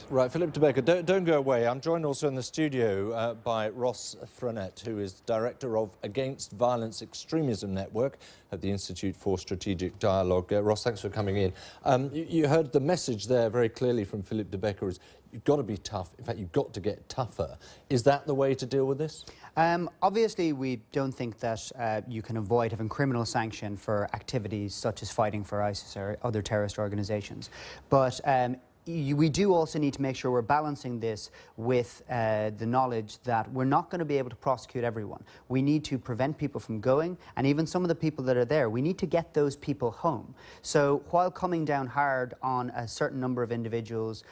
Right, Philip de Becker, don't go away. I'm joined also in the studio by Ross Frenett, who is Director of Against Violence Extremism Network at the Institute for Strategic Dialogue. Ross, thanks for coming in. You heard the message there very clearly from Philip de Becker is you've got to be tough. In fact, you've got to get tougher. Is that the way to deal with this? Obviously, we don't think that you can avoid having criminal sanction for activities such as fighting for ISIS or other terrorist organisations. But we do also need to make sure we're balancing this with the knowledge that we're not going to be able to prosecute everyone. We need to prevent people from going, and even some of the people that are there, we need to get those people home. So while coming down hard on a certain number of individuals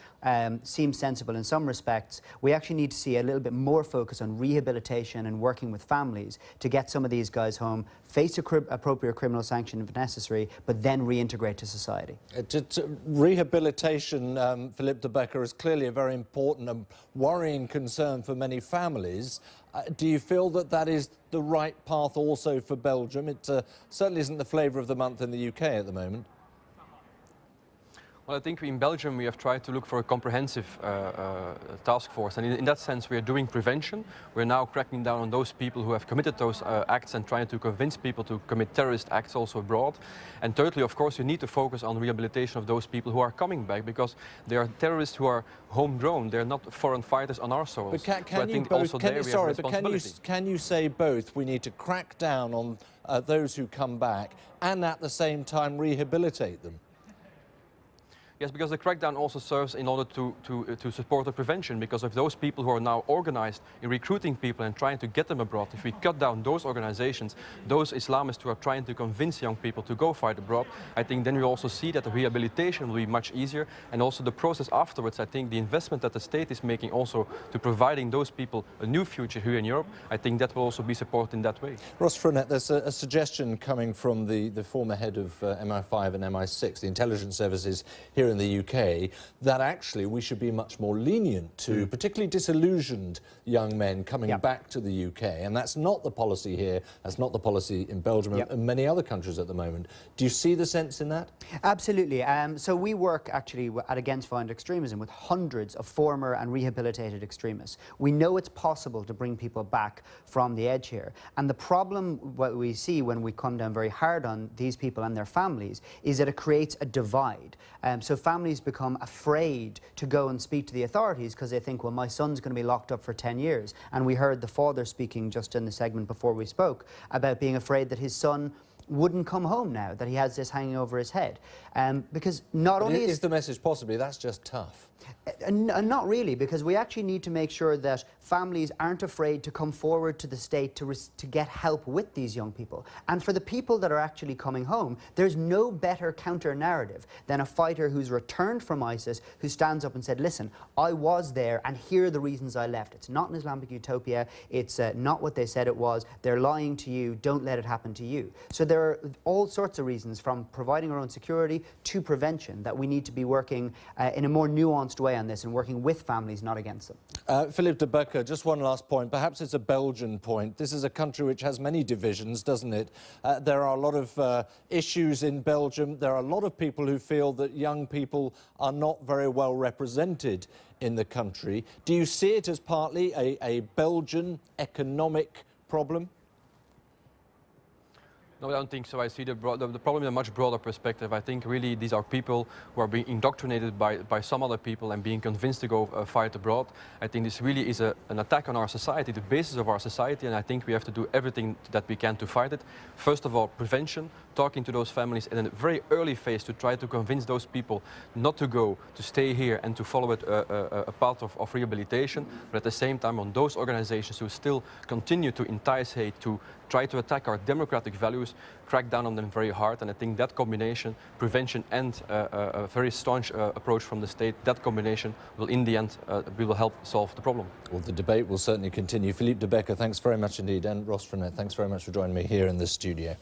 seems sensible in some respects, we actually need to see a little bit more focus on rehabilitation and working with families to get some of these guys home, face appropriate criminal sanction if necessary, but then reintegrate to society. Rehabilitation, Philip de Becker, is clearly a very important and worrying concern for many families. Do you feel that that is the right path also for Belgium? It certainly isn't the flavour of the month in the UK at the moment. Well, I think in Belgium we have tried to look for a comprehensive task force, and in that sense we are doing prevention. We're now cracking down on those people who have committed those acts and trying to convince people to commit terrorist acts also abroad. And thirdly, of course, you need to focus on rehabilitation of those people who are coming back, because they are terrorists who are homegrown. They're not foreign fighters on our soils. But can you say both? We need to crack down on those who come back and at the same time rehabilitate them? Yes, because the crackdown also serves in order to support the prevention, because of those people who are now organized in recruiting people and trying to get them abroad. If we cut down those organizations, those Islamists who are trying to convince young people to go fight abroad, I think then we also see that the rehabilitation will be much easier, and also the process afterwards. I think the investment that the state is making also to providing those people a new future here in Europe, I think that will also be supported in that way. Ross Frenett, there's a suggestion coming from the former head of MI5 and MI6, the intelligence services here in the UK, that actually we should be much more lenient to particularly disillusioned young men coming back to the UK, and that's not the policy here, that's not the policy in Belgium and many other countries at the moment. Do you see the sense in that? Absolutely. So we work actually at Against Violent Extremism with hundreds of former and rehabilitated extremists. We know it's possible to bring people back from the edge here, and the problem what we see when we come down very hard on these people and their families is that it creates a divide. So families become afraid to go and speak to the authorities because they think, well, my son's going to be locked up for 10 years. And we heard the father speaking just in the segment before we spoke about being afraid that his son wouldn't come home now, that he has this hanging over his head. Because not only is the message possibly that's just tough? Not really, because we actually need to make sure that families aren't afraid to come forward to the state to get help with these young people. And for the people that are actually coming home, there's no better counter-narrative than a fighter who's returned from ISIS, who stands up and said, listen, I was there and here are the reasons I left. It's not an Islamic utopia, it's not what they said it was, they're lying to you, don't let it happen to you. So there are all sorts of reasons, from providing our own security to prevention, that we need to be working in a more nuanced way on this and working with families, not against them. Philip de Becker, just one last point. Perhaps it's a Belgian point. This is a country which has many divisions, doesn't it? There are a lot of issues in Belgium. There are a lot of people who feel that young people are not very well represented in the country. Do you see it as partly a Belgian economic problem? No, I don't think so. I see the problem in a much broader perspective. I think really these are people who are being indoctrinated by some other people and being convinced to go fight abroad. I think this really is an attack on our society, the basis of our society, and I think we have to do everything that we can to fight it. First of all, prevention, talking to those families in a very early phase to try to convince those people not to go, to stay here and to follow a path of rehabilitation, but at the same time on those organizations who still continue to entice hate, to try to attack our democratic values, crack down on them very hard. And I think that combination, prevention and a very staunch approach from the state, that combination will in the end will help solve the problem. Well, the debate will certainly continue. Philippe de Becker, thanks very much indeed, and Ross Frenett, thanks very much for joining me here in the studio.